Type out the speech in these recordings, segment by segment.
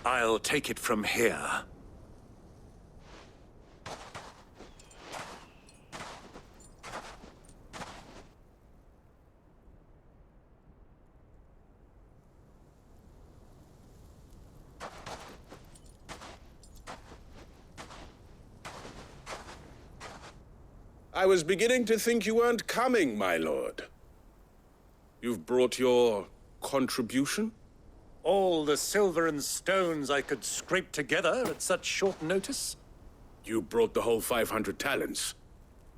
I'll take it from here. I was beginning to think you weren't coming, my lord. You've brought your contribution? All the silver and stones I could scrape together at such short notice? You brought the whole 500 talents.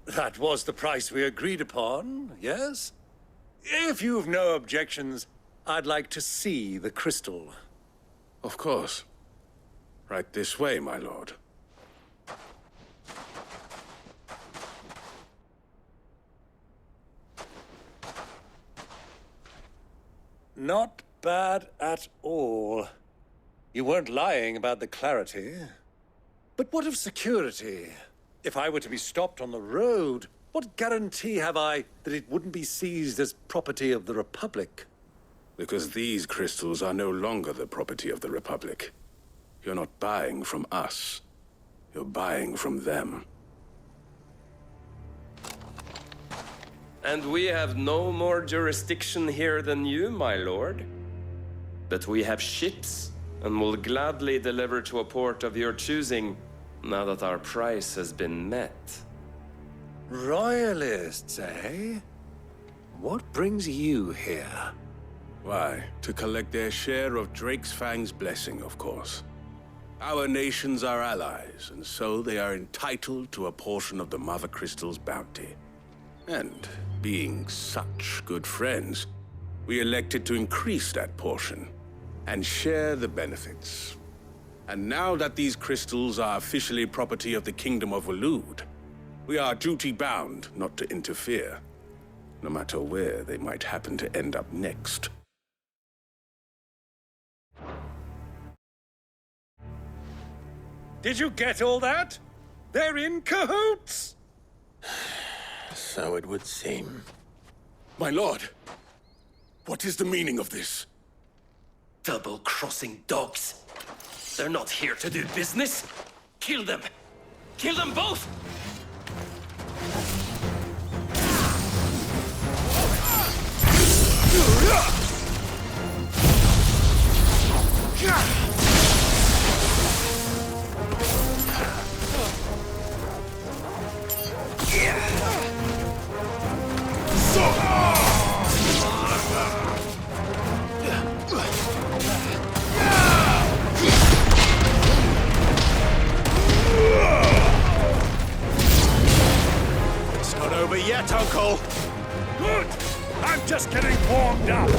That was the price we agreed upon, yes? If you've no objections, I'd like to see the crystal. Of course. Right this way, my lord. Not bad at all. You weren't lying about the clarity. But what of security? If I were to be stopped on the road, what guarantee have I that it wouldn't be seized as property of the Republic? Because these crystals are no longer the property of the Republic. You're not buying from us. You're buying from them. And we have no more jurisdiction here than you, my lord. But we have ships, and will gladly deliver to a port of your choosing, now that our price has been met. Royalists, eh? What brings you here? Why, to collect their share of Drake's Fang's blessing, of course. Our nations are allies, and so they are entitled to a portion of the Mother Crystal's bounty. And, being such good friends, we elected to increase that portion and share the benefits. And now that these crystals are officially property of the Kingdom of Waloed, we are duty-bound not to interfere, no matter where they might happen to end up next. Did you get all that? They're in cahoots! So it would seem. My lord, what is the meaning of this? Double-crossing dogs. They're not here to do business. Kill them. Kill them both! It's not over yet, Uncle. Good! I'm just getting warmed up.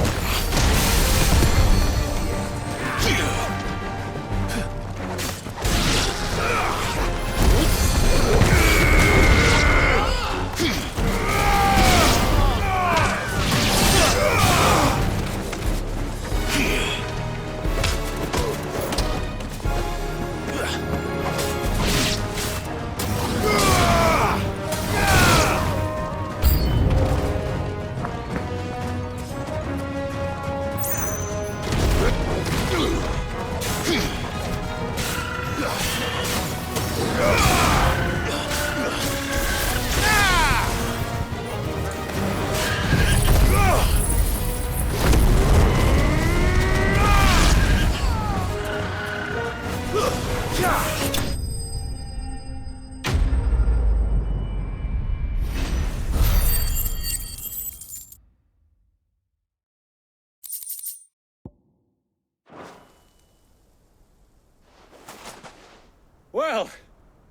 Well,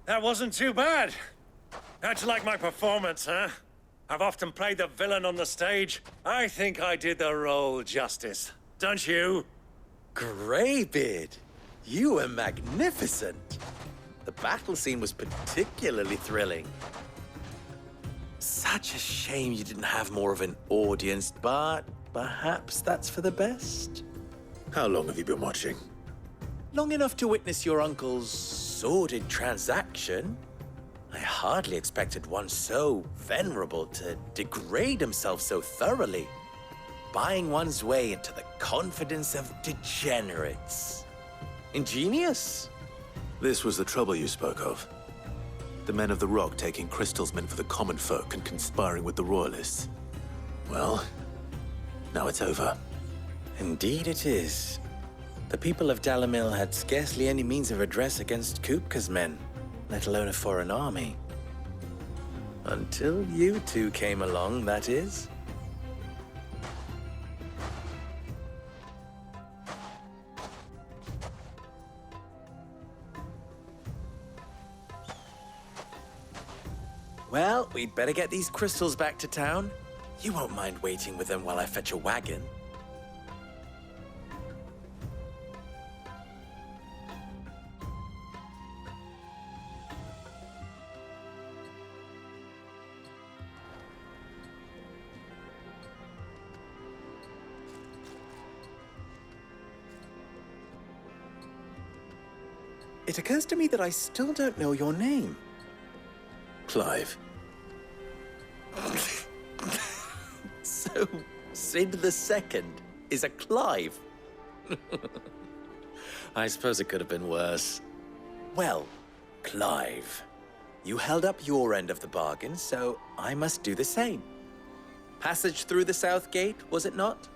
that wasn't too bad. How'd you like my performance, huh? I've often played the villain on the stage. I think I did the role justice. Don't you? Greybeard, you were magnificent. The battle scene was particularly thrilling. Such a shame you didn't have more of an audience, but perhaps that's for the best. How long have you been watching? Long enough to witness your uncle's sordid transaction. I hardly expected one so venerable to degrade himself so thoroughly, buying one's way into the confidence of degenerates. Ingenious. This was the trouble you spoke of. The men of the Rock taking crystals meant for the common folk and conspiring with the Royalists. Well, now it's over. Indeed it is. The people of Dalamil had scarcely any means of redress against Kupka's men, let alone a foreign army. Until you two came along, that is. Well, we'd better get these crystals back to town. You won't mind waiting with them while I fetch a wagon. It occurs to me that I still don't know your name. Clive. So, Sid the Second is a Clive? I suppose it could have been worse. Well, Clive, you held up your end of the bargain, so I must do the same. Passage through the South Gate, was it not?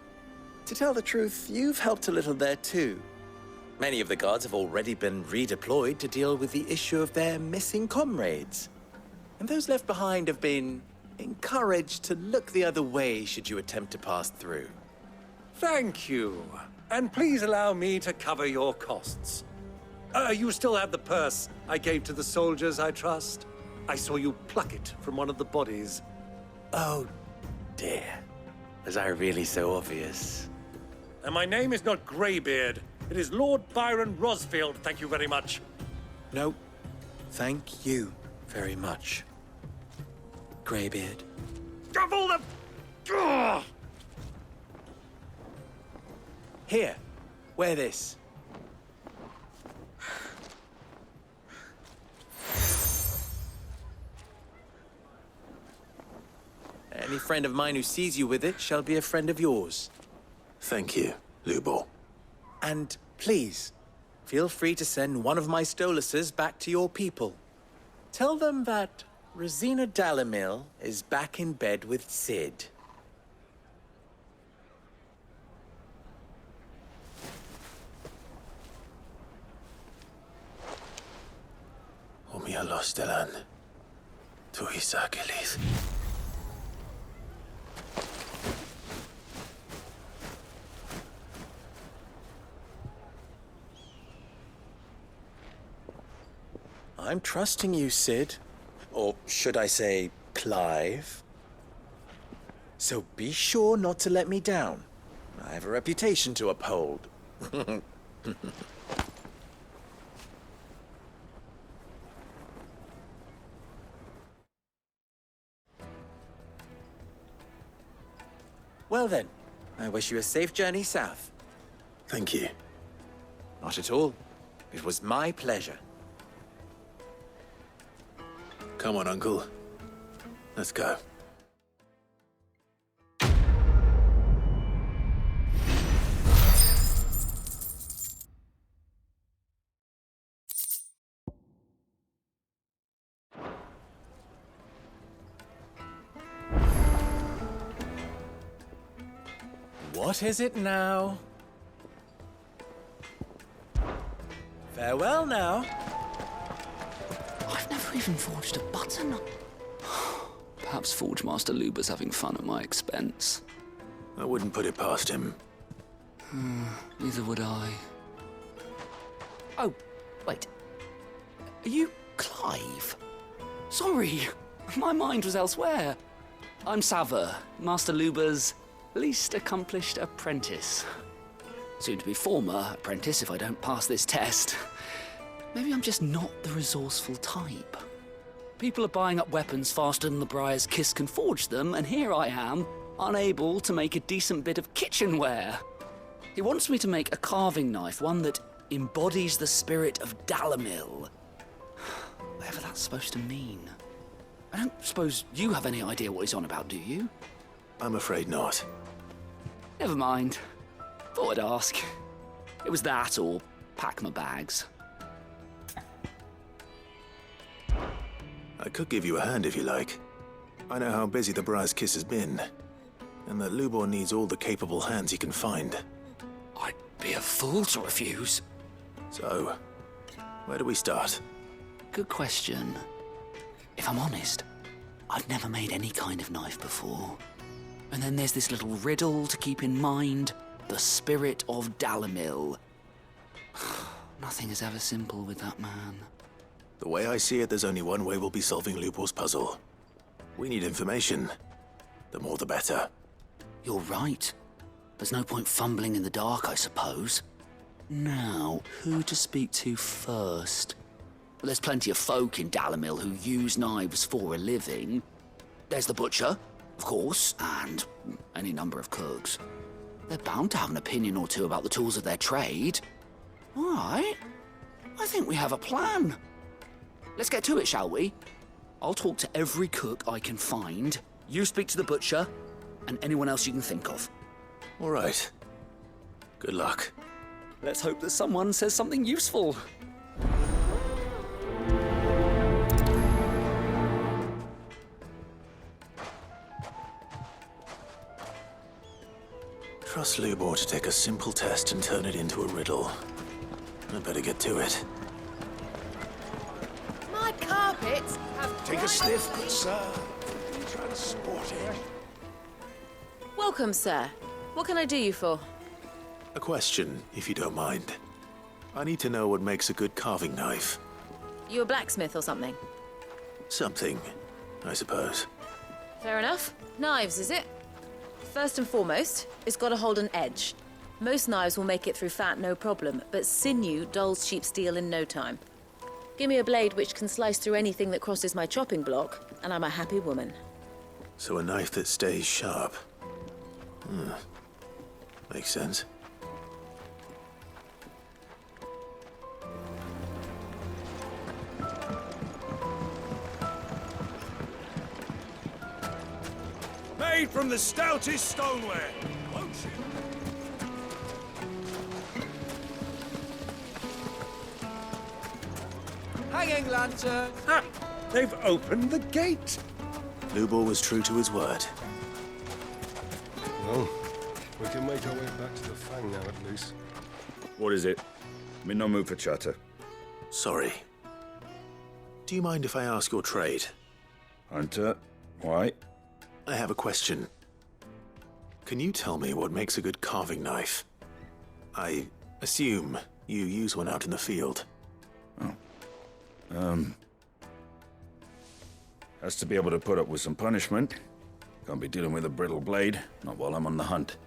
To tell the truth, you've helped a little there too. Many of the guards have already been redeployed to deal with the issue of their missing comrades. And those left behind have been encouraged to look the other way should you attempt to pass through. Thank you. And please allow me to cover your costs. You still have the purse I gave to the soldiers, I trust? I saw you pluck it from one of the bodies. Oh, dear. Was I really so obvious? And my name is not Greybeard. It is Lord Byron Rosfield, thank you very much. No, thank you very much, Greybeard. Of all the... Ugh! Here, wear this. Any friend of mine who sees you with it shall be a friend of yours. Thank you, Lubor. And please, feel free to send one of my Stoluses back to your people. Tell them that Rosina Dalamil is back in bed with Sid. Omia Lostelan. Tu Isakelis. I'm trusting you, Sid. Or should I say, Clive? So be sure not to let me down. I have a reputation to uphold. Well then, I wish you a safe journey south. Thank you. Not at all. It was my pleasure. Come on, Uncle. Let's go. What is it now? Farewell now. I've never even forged a button. Perhaps Forge Master Luber's having fun at my expense. I wouldn't put it past him. Neither would I. Oh, wait. Are you Clive? Sorry, my mind was elsewhere. I'm Sava, Master Luber's least accomplished apprentice. Soon to be former apprentice if I don't pass this test. Maybe I'm just not the resourceful type. People are buying up weapons faster than the Briar's Kiss can forge them, and here I am, unable to make a decent bit of kitchenware. He wants me to make a carving knife, one that embodies the spirit of Dalamil. Whatever that's supposed to mean. I don't suppose you have any idea what he's on about, do you? I'm afraid not. Never mind. Thought I'd ask. It was that, or pack my bags. I could give you a hand if you like. I know how busy the Briar's Kiss has been, and that Lubor needs all the capable hands he can find. I'd be a fool to refuse. So, where do we start? Good question. If I'm honest, I've never made any kind of knife before. And then there's this little riddle to keep in mind. The spirit of Dalamil. Nothing is ever simple with that man. The way I see it, there's only one way we'll be solving Lubor's puzzle. We need information. The more the better. You're right. There's no point fumbling in the dark, I suppose. Now, who to speak to first? Well, there's plenty of folk in Dalamil who use knives for a living. There's the butcher, of course, and any number of cooks. They're bound to have an opinion or two about the tools of their trade. All right. I think we have a plan. Let's get to it, shall we? I'll talk to every cook I can find. You speak to the butcher, and anyone else you can think of. All right. Good luck. Let's hope that someone says something useful. Trust Lubor to take a simple test and turn it into a riddle. I better get to it. My carpets have... Take a sniff, good sir. Transported. Welcome, sir. What can I do you for? A question, if you don't mind. I need to know what makes a good carving knife. You a blacksmith or something? Something, I suppose. Fair enough. Knives, is it? First and foremost, it's got to hold an edge. Most knives will make it through fat, no problem, but sinew dulls cheap steel in no time. Give me a blade which can slice through anything that crosses my chopping block, and I'm a happy woman. So a knife that stays sharp. Makes sense. Made from the stoutest stoneware, won't you? Hanging lantern! Ah! They've opened the gate! Lubor was true to his word. Well, we can make our way back to the Fang now, at least. What is it? I'm in no mood for chatter. Sorry. Do you mind if I ask your trade? Hunter, why? I have a question. Can you tell me what makes a good carving knife? I assume you use one out in the field. Has to be able to put up with some punishment. Can't be dealing with a brittle blade, not while I'm on the hunt.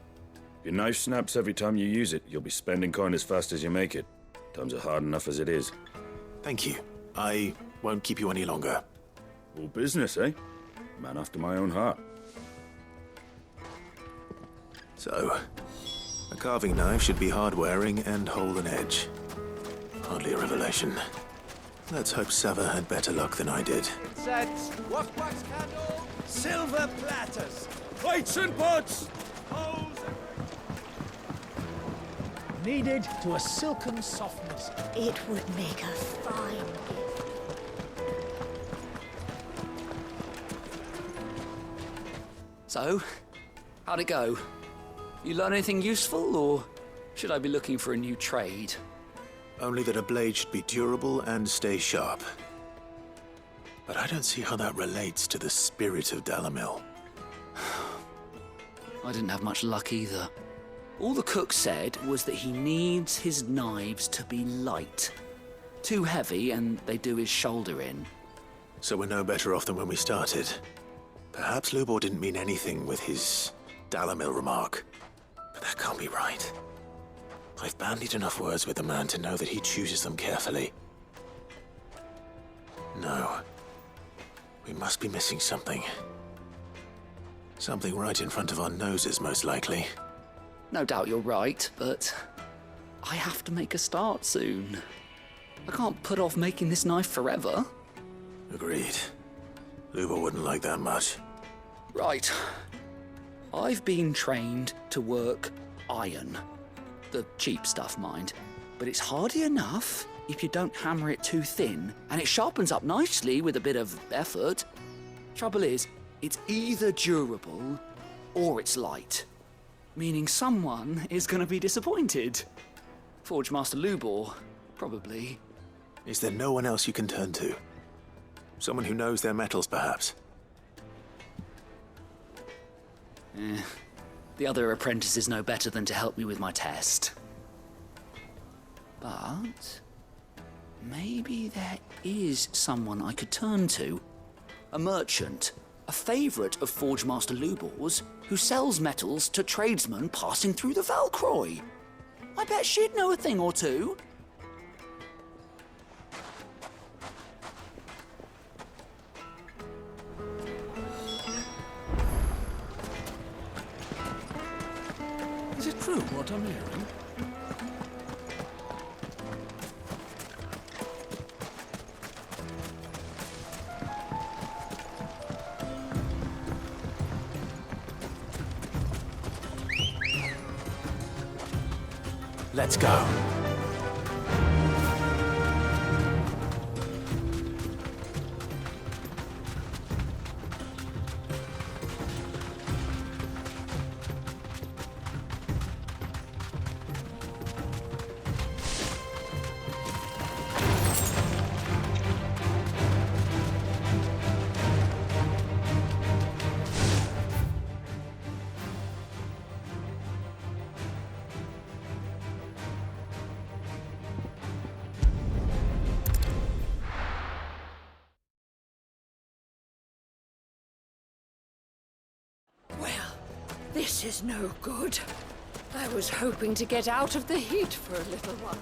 If your knife snaps every time you use it, you'll be spending coin as fast as you make it. Times are hard enough as it is. Thank you. I won't keep you any longer. All business, eh? Man after my own heart. So, a carving knife should be hard-wearing and hold an edge. Hardly a revelation. Let's hope Sava had better luck than I did. Incense, wax candle, silver platters. Plates and pots! Kneaded to a silken softness. It would make a fine gift. So, how'd it go? You learn anything useful, or should I be looking for a new trade? Only that a blade should be durable and stay sharp. But I don't see how that relates to the spirit of Dalamil. I didn't have much luck either. All the cook said was that he needs his knives to be light. Too heavy and they do his shoulder in. So we're no better off than when we started. Perhaps Lubor didn't mean anything with his Dalamil remark. But that can't be right. I've bandied enough words with the man to know that he chooses them carefully. No. We must be missing something. Something right in front of our noses, most likely. No doubt you're right, but I have to make a start soon. I can't put off making this knife forever. Agreed. Lubor wouldn't like that much. Right. I've been trained to work iron. The cheap stuff, mind. but it's hardy enough if you don't hammer it too thin, and it sharpens up nicely with a bit of effort. Trouble is, it's either durable or it's light, meaning someone is going to be disappointed. Forge Master Lubor, probably. Is there no one else you can turn to? Someone who knows their metals, perhaps? The other apprentices know better than to help me with my test. But maybe there is someone I could turn to. A merchant, a favourite of Forge Master Lubor's, who sells metals to tradesmen passing through the Valcroy. I bet she'd know a thing or two. Is it true what I'm hearing? Let's go. This is no good. I was hoping to get out of the heat for a little while.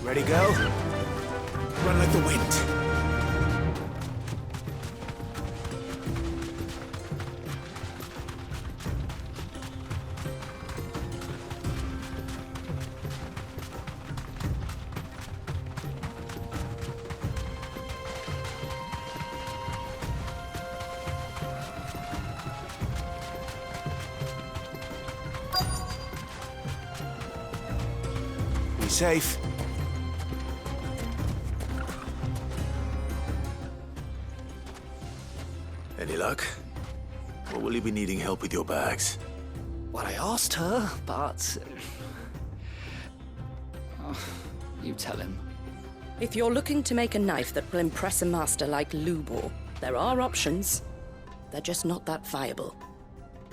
Ready, go? Run like the wind. Be safe. Any luck? Or will you be needing help with your bags? Well, I asked her, but... you tell him. If you're looking to make a knife that will impress a master like Lubor, there are options. They're just not that viable.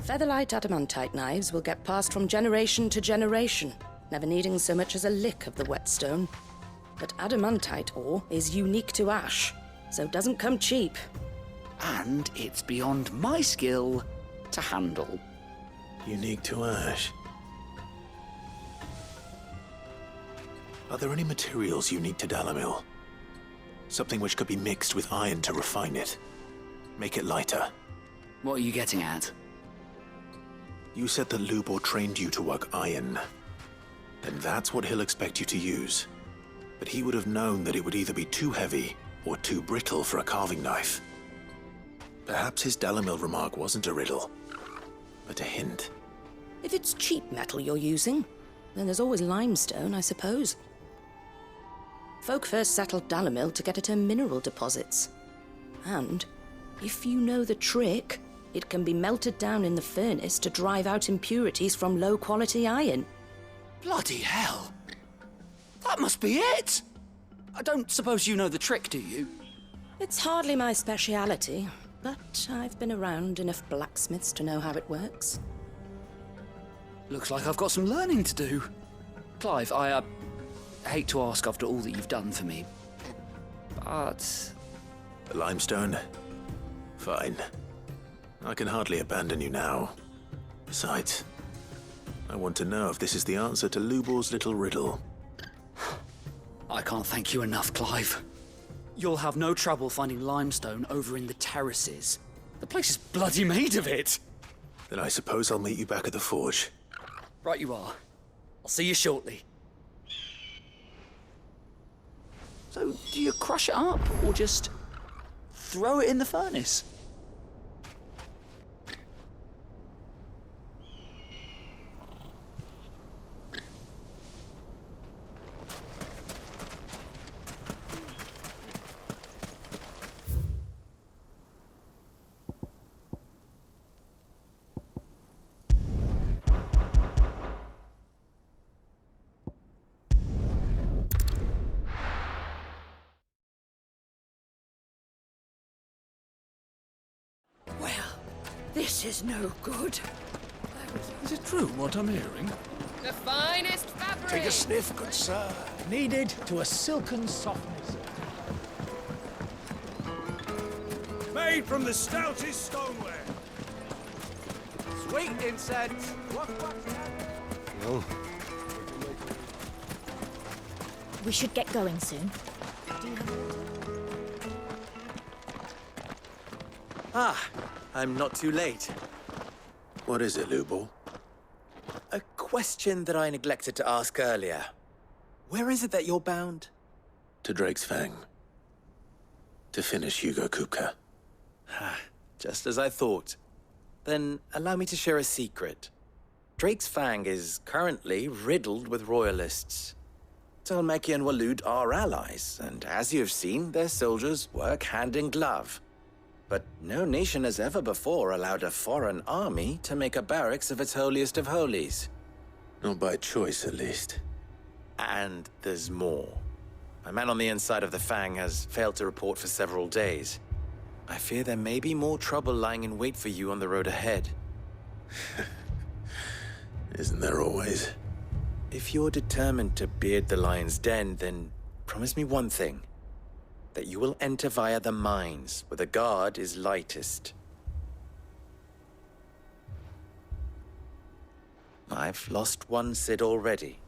Featherlight adamantite knives will get passed from generation to generation, never needing so much as a lick of the whetstone. But adamantite ore is unique to ash, so doesn't come cheap. And it's beyond my skill to handle. Unique to ash. Are there any materials unique to Dalamil? Something which could be mixed with iron to refine it. Make it lighter. What are you getting at? You said that Lubor trained you to work iron. Then that's what he'll expect you to use. But he would have known that it would either be too heavy or too brittle for a carving knife. Perhaps his Dalamil remark wasn't a riddle, but a hint. If it's cheap metal you're using, then there's always limestone, I suppose. Folk first settled Dalamil to get at her mineral deposits. And, if you know the trick, it can be melted down in the furnace to drive out impurities from low-quality iron. Bloody hell! That must be it! I don't suppose you know the trick, do you? It's hardly my speciality, but I've been around enough blacksmiths to know how it works. Looks like I've got some learning to do. Clive, I hate to ask after all that you've done for me, but... The limestone? Fine. I can hardly abandon you now. Besides, I want to know if this is the answer to Lubor's little riddle. I can't thank you enough, Clive. You'll have no trouble finding limestone over in the terraces. The place is bloody made of it. Then I suppose I'll meet you back at the forge. Right you are. I'll see you shortly. So, do you crush it up, or just throw it in the furnace? This is no good. Is it true what I'm hearing? The finest fabric! Take a sniff, good sir. Kneaded to a silken softness. Made from the stoutest stoneware. Sweet incense. Well, We should get going soon. Ah, I'm not too late. What is it, Lubor? A question that I neglected to ask earlier. Where is it that you're bound? To Drake's Fang. To finish Hugo Kupka. Just as I thought. Then allow me to share a secret. Drake's Fang is currently riddled with royalists. Talmeki and Walud are allies, and as you have seen, their soldiers work hand in glove. But no nation has ever before allowed a foreign army to make a barracks of its holiest of holies. Not by choice, at least. And there's more. A man on the inside of the Fang has failed to report for several days. I fear there may be more trouble lying in wait for you on the road ahead. Isn't there always? If you're determined to beard the lion's den, then promise me one thing. That you will enter via the mines, where the guard is lightest. I've lost one Cid already.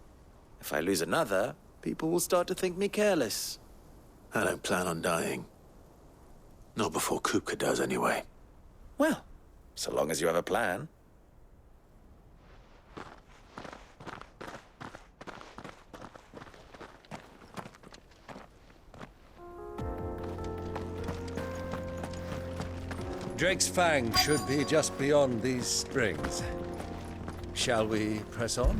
If I lose another, people will start to think me careless. I don't plan on dying. Not before Kupka does, anyway. Well, so long as you have a plan. Drake's Fang should be just beyond these springs. Shall we press on?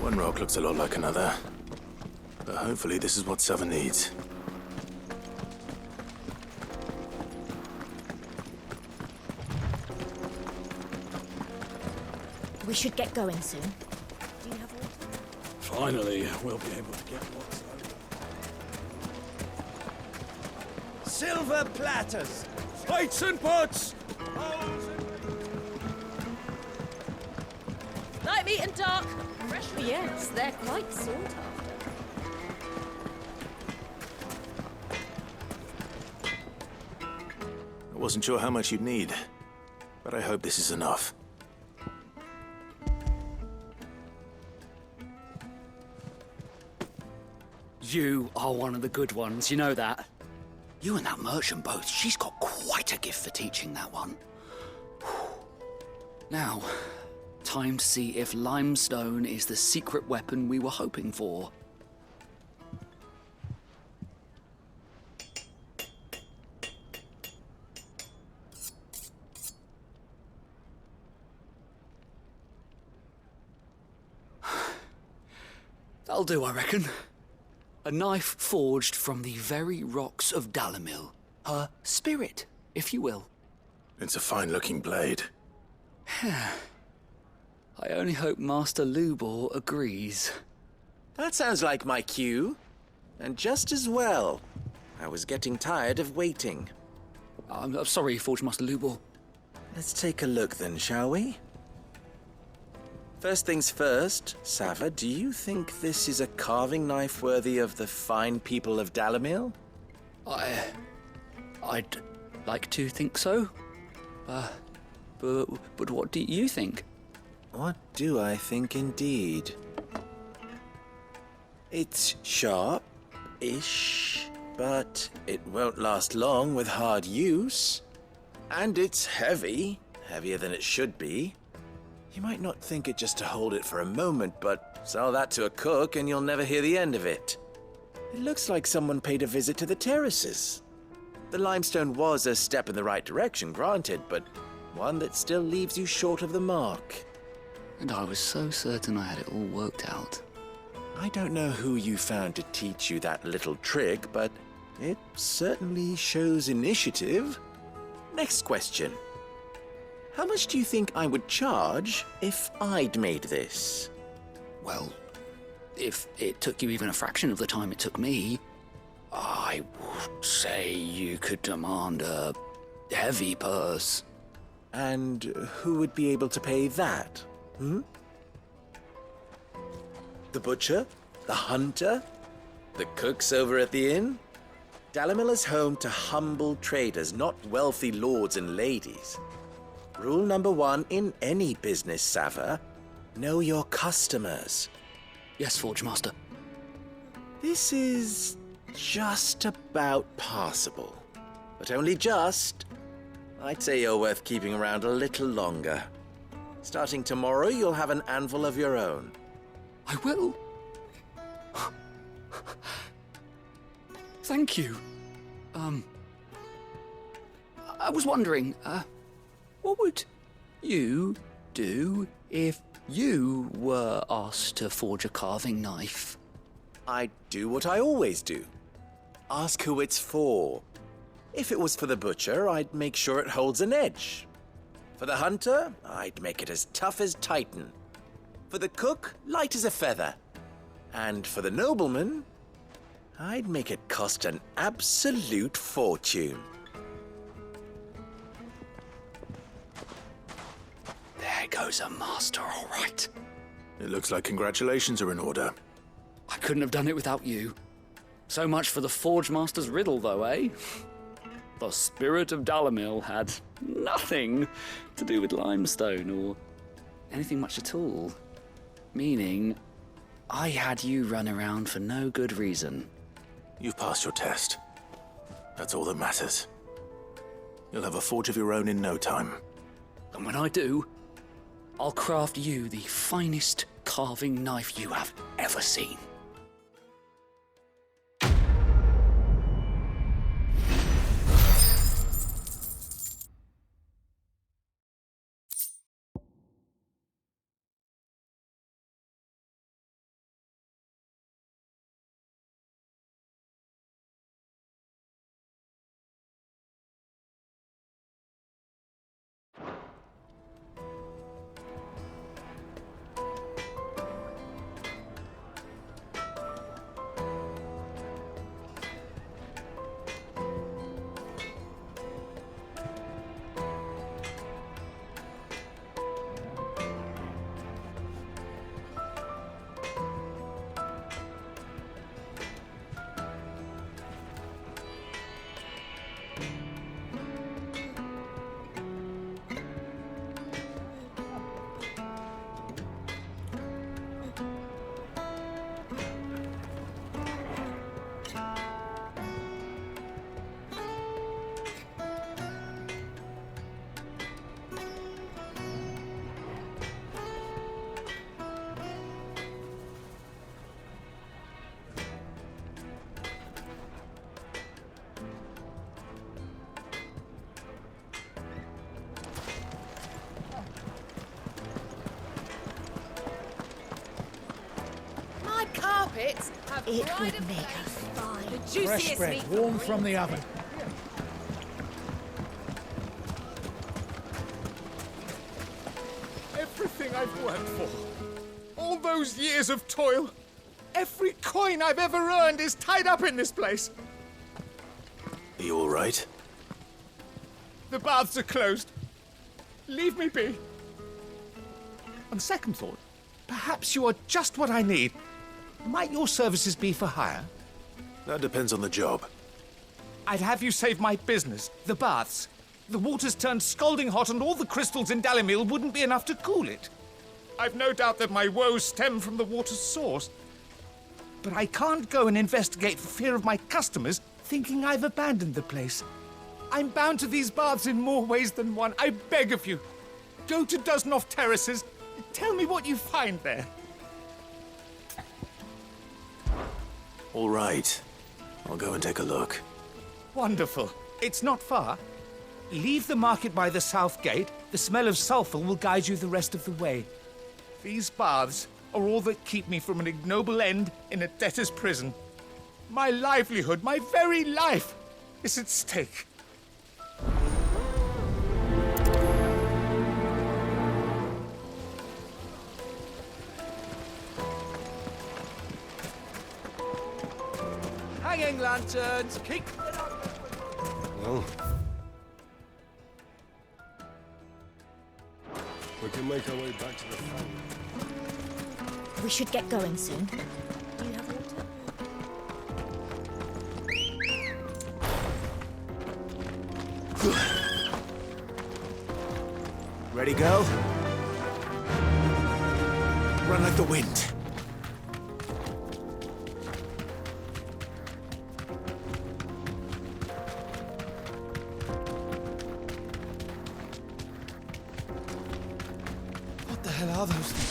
One rock looks a lot like another. But hopefully this is what Southern needs. We should get going soon. Finally, we'll be able to get what's Silver platters, plates and pots. Light meat and dark. Fresh. Yes, they're quite sought after. I wasn't sure how much you'd need, but I hope this is enough. You are one of the good ones, you know that. You and that merchant both, she's got quite a gift for teaching that one. Now, time to see if limestone is the secret weapon we were hoping for. That'll do, I reckon. A knife forged from the very rocks of Dalamil. Her spirit, if you will. It's a fine-looking blade. I only hope Master Lubor agrees. That sounds like my cue. And just as well. I was getting tired of waiting. I'm sorry, Forge Master Lubor. Let's take a look then, shall we? First things first, Sava, do you think this is a carving knife worthy of the fine people of Dalamil? I'd like to think so. But what do you think? What do I think indeed? It's sharp-ish, but it won't last long with hard use. And it's heavy, heavier than it should be. You might not think it just to hold it for a moment, but sell that to a cook and you'll never hear the end of it. It looks like someone paid a visit to the terraces. The limestone was a step in the right direction, granted, but one that still leaves you short of the mark. And I was so certain I had it all worked out. I don't know who you found to teach you that little trick, but it certainly shows initiative. Next question. How much do you think I would charge if I'd made this? Well, if it took you even a fraction of the time it took me, I would say you could demand a heavy purse. And who would be able to pay that? The butcher? The hunter? The cooks over at the inn? Dalimil is home to humble traders, not wealthy lords and ladies. Rule number 1 in any business, Sava: know your customers. Yes, Forge Master. This is just about passable. But only just. I'd say you're worth keeping around a little longer. Starting tomorrow, you'll have an anvil of your own. I will. Thank you. I was wondering, what would you do if you were asked to forge a carving knife? I'd do what I always do. Ask who it's for. If it was for the butcher, I'd make sure it holds an edge. For the hunter, I'd make it as tough as Titan. For the cook, light as a feather. And for the nobleman, I'd make it cost an absolute fortune. There goes a master, all right. It looks like congratulations are in order. I couldn't have done it without you. So much for the Forge Master's riddle, though, eh? The spirit of Dalimil had nothing to do with limestone or anything much at all. Meaning, I had you run around for no good reason. You've passed your test. That's all that matters. You'll have a forge of your own in no time. And when I do, I'll craft you the finest carving knife you have ever seen. Carpets have It pride would of make place. us fine. The Fresh juiciest bread, meat warm from the oven. Everything I've worked for, all those years of toil, every coin I've ever earned is tied up in this place. Are you all right? The baths are closed. Leave me be. On second thought, perhaps you are just what I need. Might your services be for hire? That depends on the job. I'd have you save my business, the baths. The water's turned scalding hot and all the crystals in Dalimil wouldn't be enough to cool it. I've no doubt that my woes stem from the water's source. But I can't go and investigate for fear of my customers thinking I've abandoned the place. I'm bound to these baths in more ways than one. I beg of you. Go to Dusnoff Terraces. Tell me what you find there. All right. I'll go and take a look. Wonderful. It's not far. Leave the market by the south gate. The smell of sulphur will guide you the rest of the way. These baths are all that keep me from an ignoble end in a debtor's prison. My livelihood, my very life, is at stake. Hanging lanterns, keep... Well, we can make our way back to the fang. We should get going soon. Do you have water? Ready, go? Run like the wind. What the hell are those things?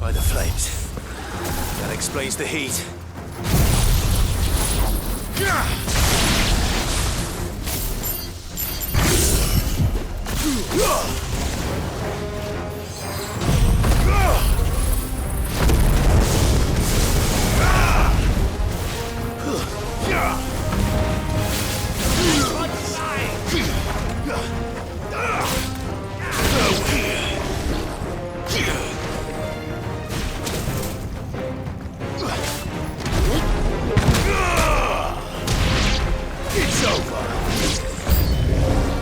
By the flames. That explains the heat. It's over.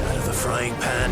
Out of the frying pan.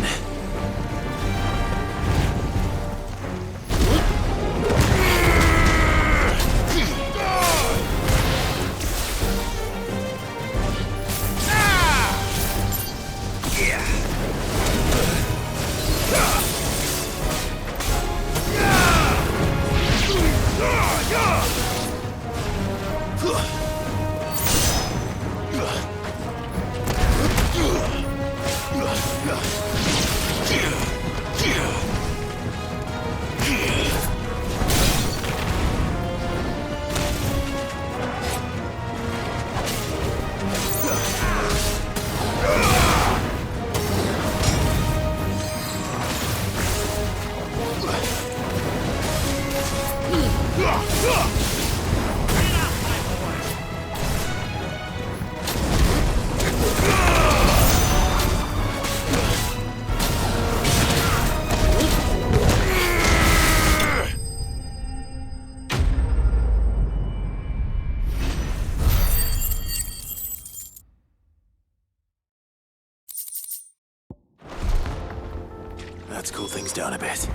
Let's cool things down a bit.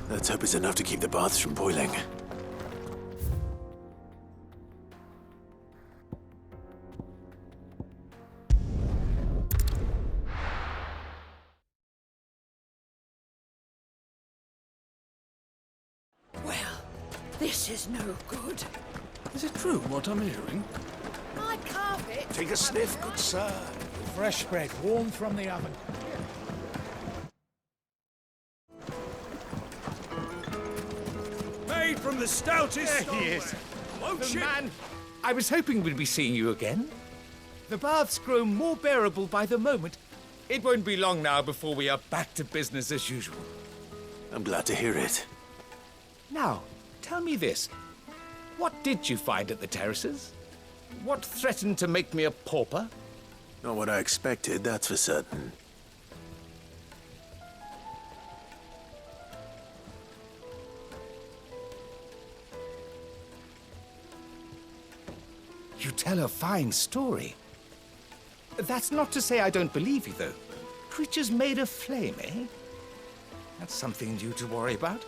Let's hope it's enough to keep the baths from boiling. Well, this is no good. Is it true what I'm hearing? My carpet... Take a sniff, good sir. Fresh bread, warm from the oven. Made from the stoutest. There he is. The man. I was hoping we'd be seeing you again. The baths grow more bearable by the moment. It won't be long now before we are back to business as usual. I'm glad to hear it. Now, tell me this. What did you find at the terraces? What threatened to make me a pauper? Not what I expected, that's for certain. You tell a fine story. That's not to say I don't believe you, though. Creatures made of flame, eh? That's something new to worry about.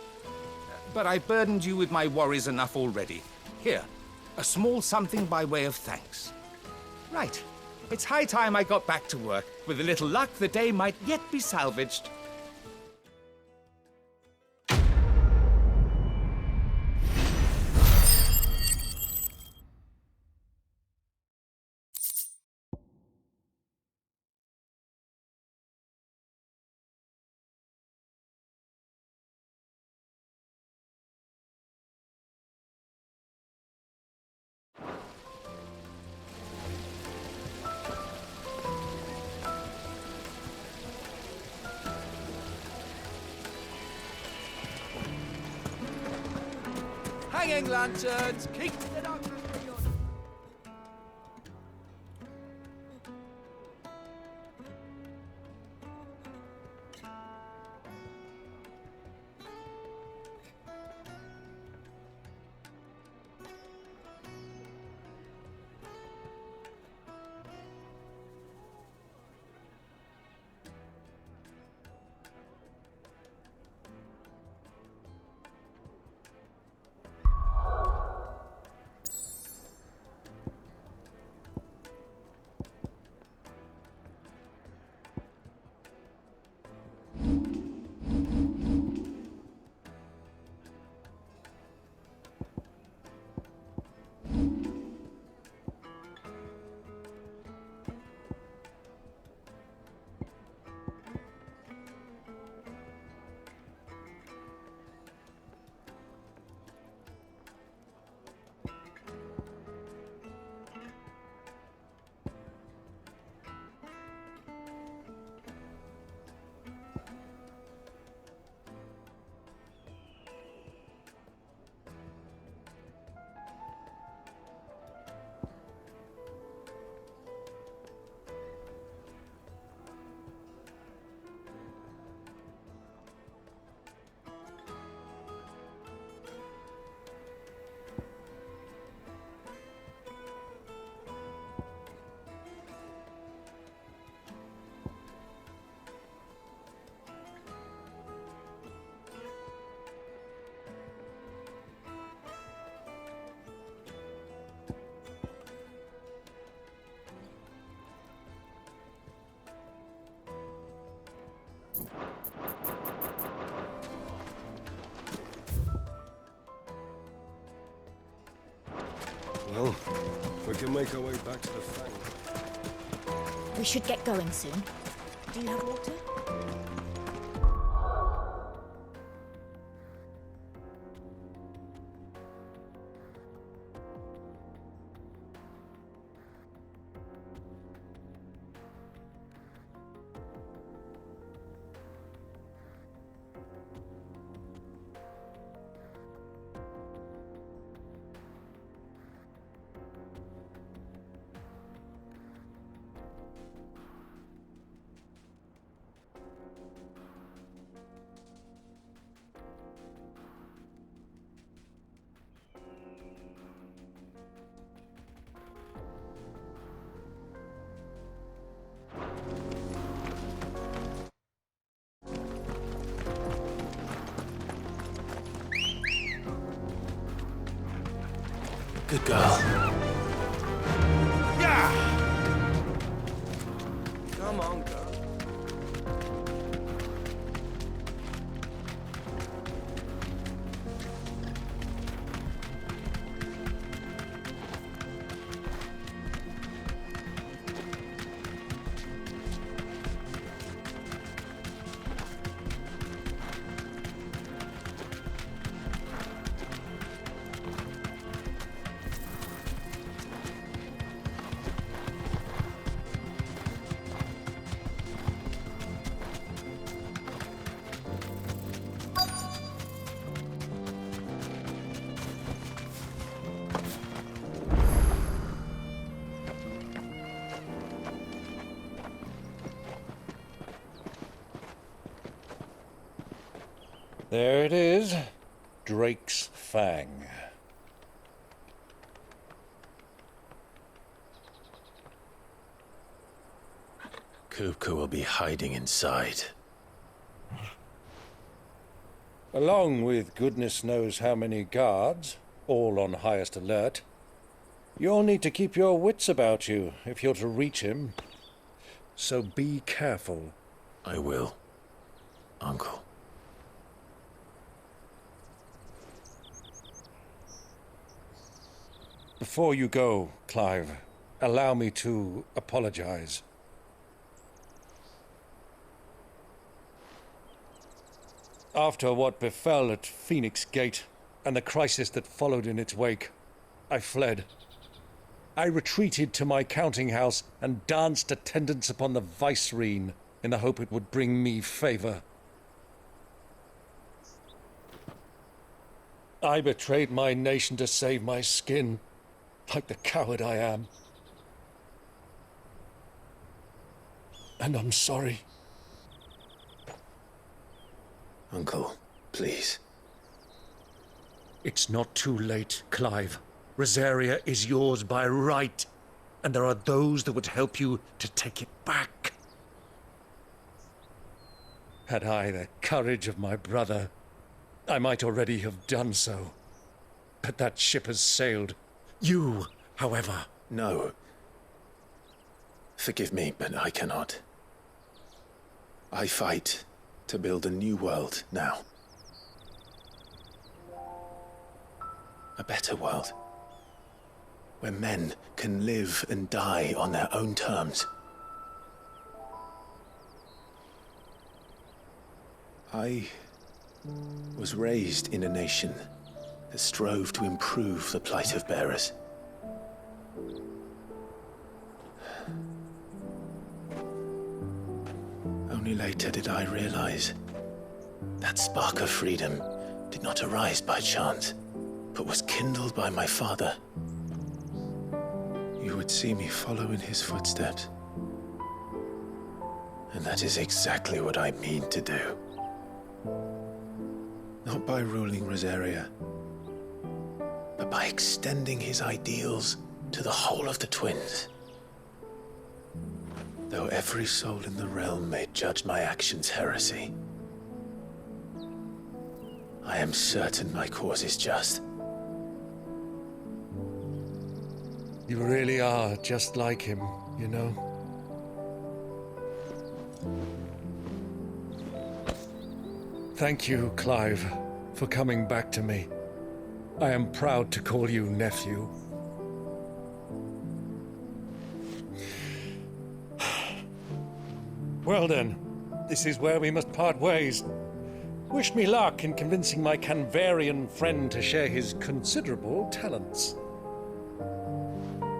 But I burdened you with my worries enough already. Here, a small something by way of thanks. Right. It's high time I got back to work. With a little luck, the day might yet be salvaged. Hanging lanterns! Keep the doctor. Well, we can make our way back to the fang. We should get going soon. Do you have water? Good girl. Come on, girl. There it is. Drake's Fang. Kupka will be hiding inside. Along with goodness knows how many guards, all on highest alert. You'll need to keep your wits about you if you're to reach him. So be careful. I will, Uncle. Before you go, Clive, allow me to apologize. After what befell at Phoenix Gate and the crisis that followed in its wake, I fled. I retreated to my counting house and danced attendance upon the vicereine in the hope it would bring me favor. I betrayed my nation to save my skin, like the coward I am. And I'm sorry. Uncle, please. It's not too late, Clive. Rosaria is yours by right, and there are those that would help you to take it back. Had I the courage of my brother, I might already have done so. But that ship has sailed. You, however... No. Forgive me, but I cannot. I fight to build a new world now. A better world. Where men can live and die on their own terms. I was raised in a nation that strove to improve the plight of bearers. Only later did I realize that spark of freedom did not arise by chance, but was kindled by my father. You would see me follow in his footsteps. And that is exactly what I mean to do. Not by ruling Rosaria, but by extending his ideals to the whole of the twins. Though every soul in the realm may judge my actions heresy, I am certain my cause is just. You really are just like him, you know? Thank you, Clive, for coming back to me. I am proud to call you nephew. Well then, this is where we must part ways. Wish me luck in convincing my Canvarian friend to share his considerable talents.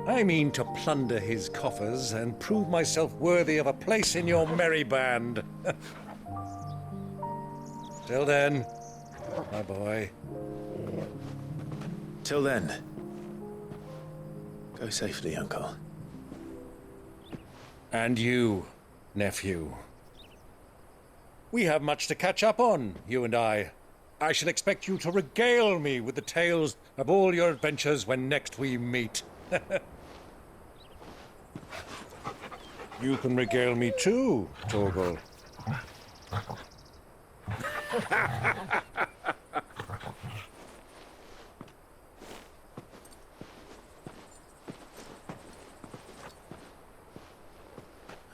I mean to plunder his coffers and prove myself worthy of a place in your merry band. Till then, my boy. Till then, go safely, Uncle. And you, nephew. We have much to catch up on, you and I. I shall expect you to regale me with the tales of all your adventures when next we meet. You can regale me too, Torgal.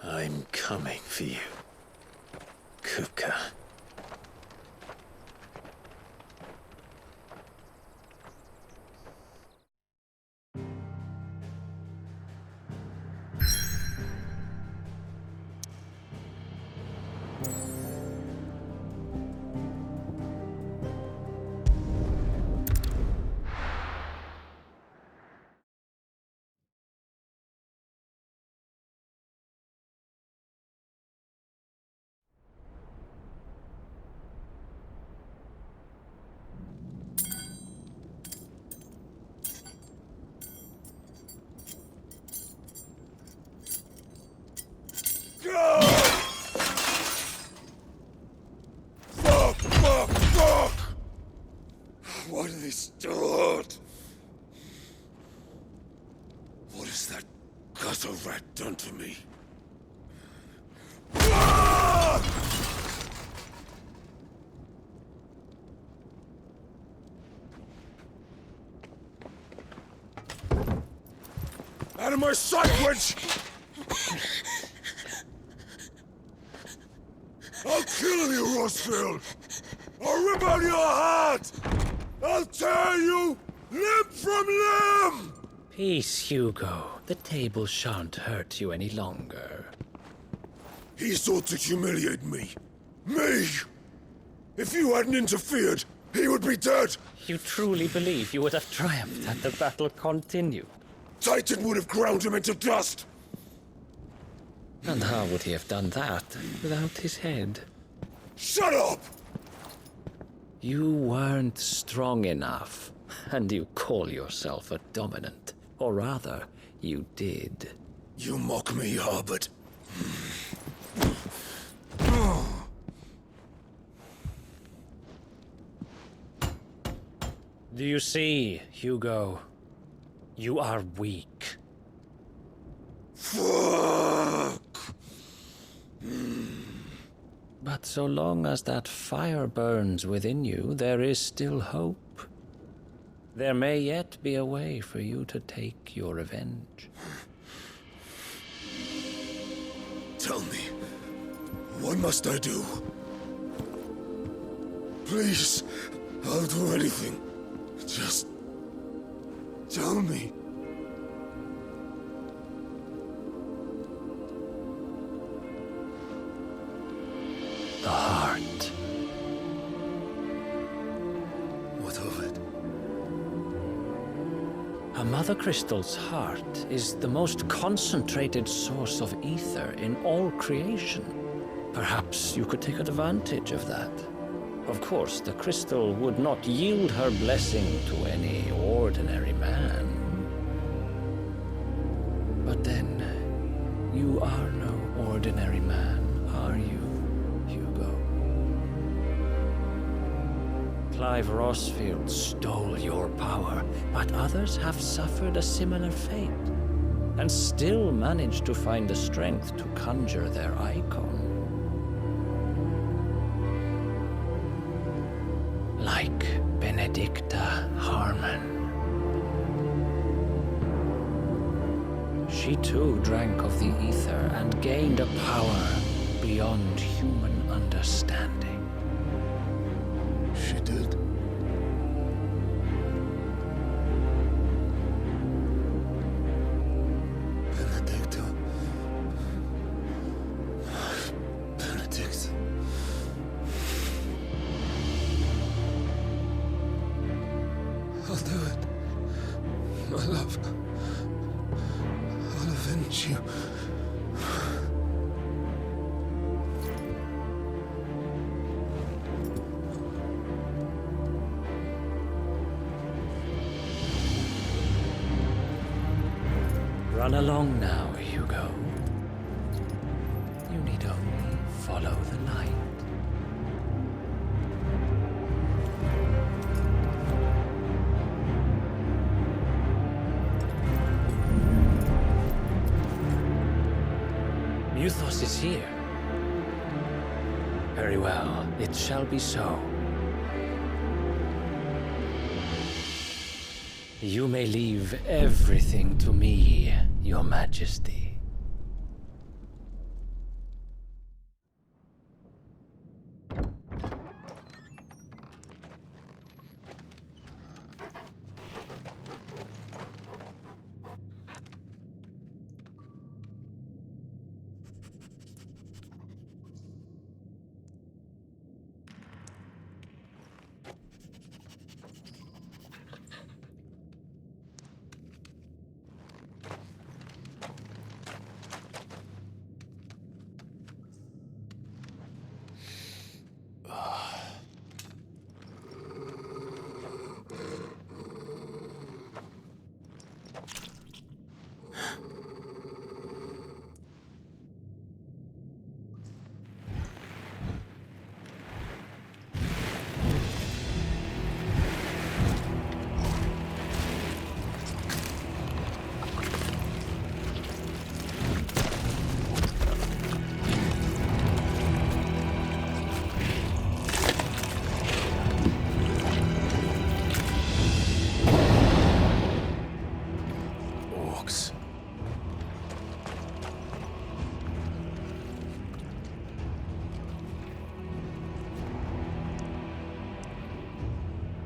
I'm coming for you, Kupka. Fuck! What have they start? What has that gutter rat done to me? Out of my sight, witch! I'll kill you, Rossfield! I'll rip out your heart! I'll tear you limb from limb! Peace, Hugo. The table shan't hurt you any longer. He sought to humiliate me. Me! If you hadn't interfered, he would be dead! You truly believe you would have triumphed had the battle continued? Titan would have ground him into dust! And how would he have done that without his head? Shut up! You weren't strong enough, and you call yourself a dominant. Or rather, you did. You mock me, Harbert. Do you see, Hugo? You are weak. Fuck! But so long as that fire burns within you, there is still hope. There may yet be a way for you to take your revenge. Tell me, what must I do? Please, I'll do anything. Just tell me. The heart. What of it? A mother crystal's heart is the most concentrated source of ether in all creation. Perhaps you could take advantage of that. Of course, the crystal would not yield her blessing to any ordinary man. But then, you are no ordinary man, are you, Hugo? Clive Rossfield stole your power, but others have suffered a similar fate, and still managed to find the strength to conjure their icon. Like Benedicta Harmon. She too drank of the ether and gained a power beyond human understanding. She did. Benedicta. Benedict. I'll do it. My love. I'll avenge you. Run along now, Hugo. You need only follow the light. Muthos is here. Very well, it shall be so. You may leave everything to me, Your Majesty.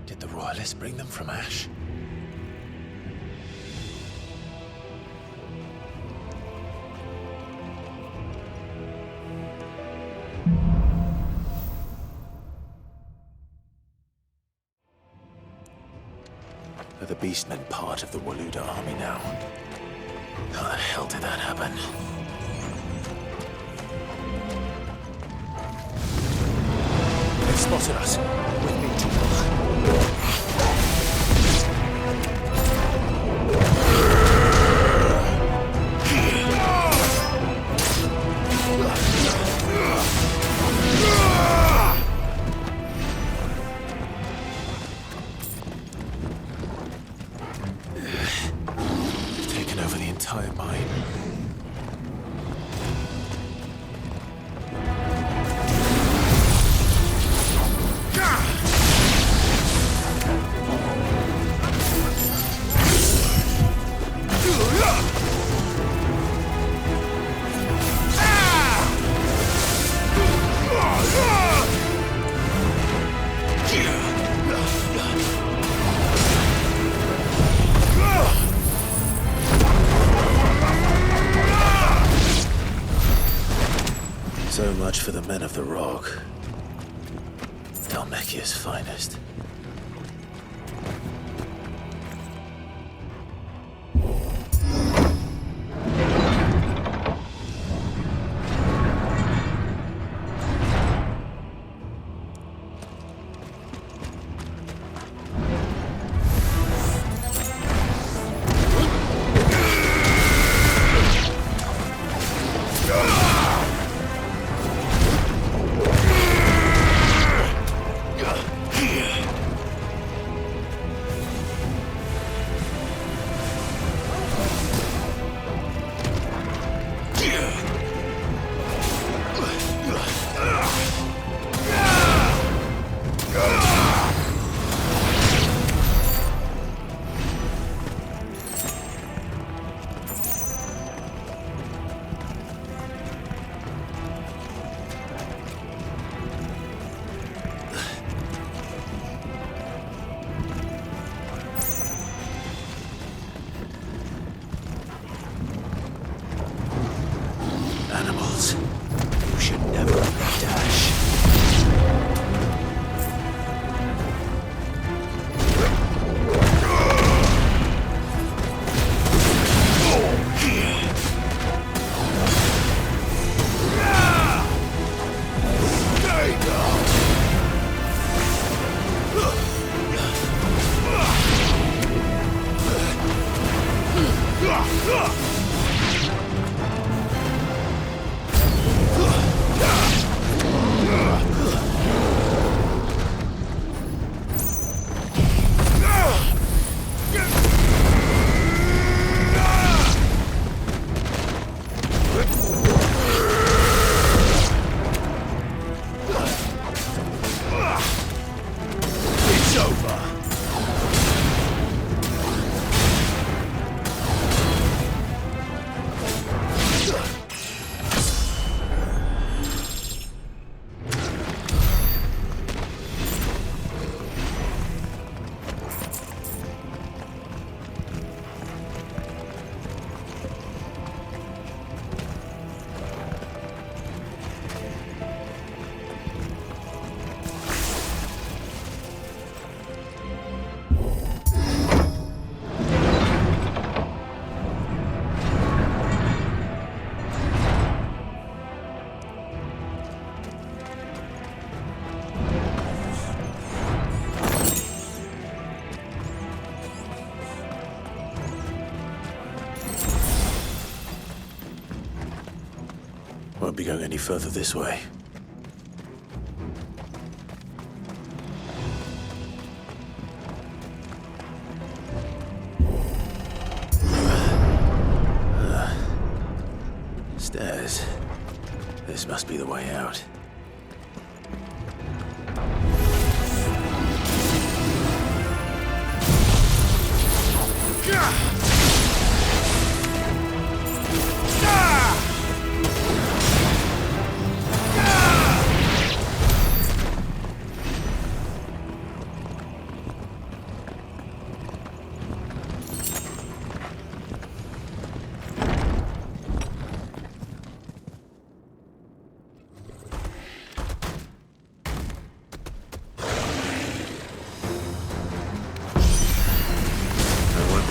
Did the Royalists bring them from Ash? Are the Beastmen part of the Waluda army now? How the hell did that happen? They've spotted us. With me to for the men of the Rock. Dhalmekia's finest. Animals, you should never dash. Won't be going any further this way. Stairs. This must be the way out.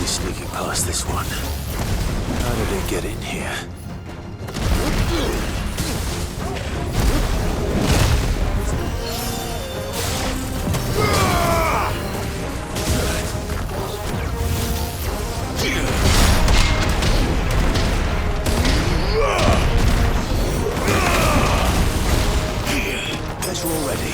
Sneaking past this one. How did it get in here? Guess we're all ready.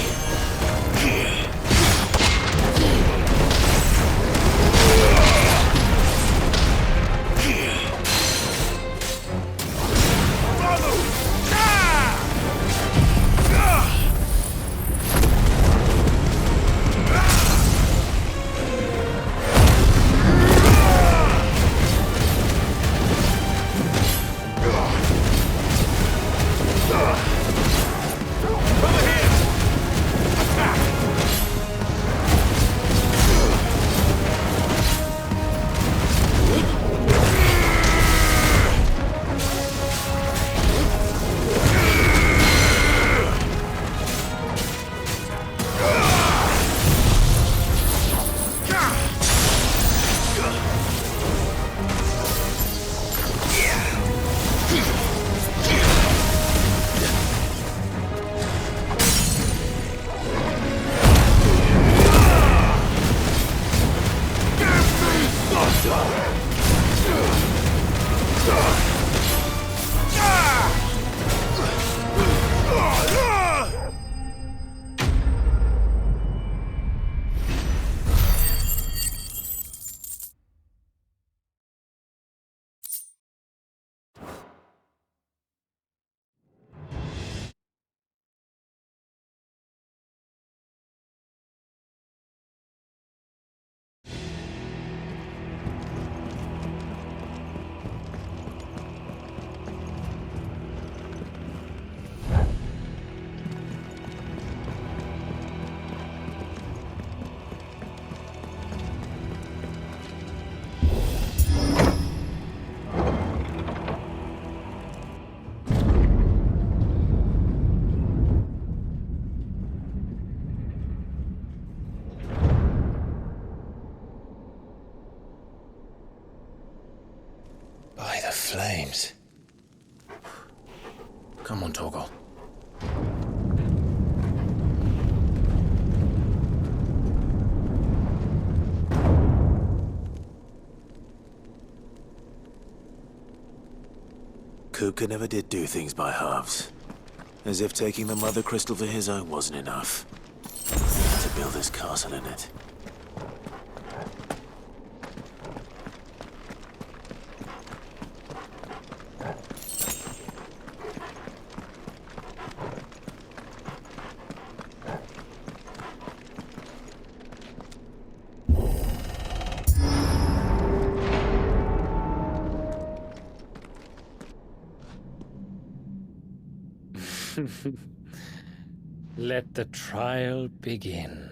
flames. Come on, Torgal. Kupka never did do things by halves. As if taking the Mother Crystal for his own wasn't enough. He had to build this castle in it. Let the trial begin.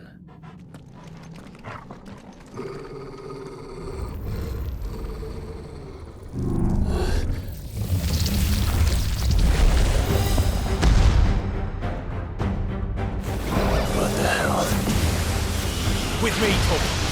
What the hell? With me, Torgal.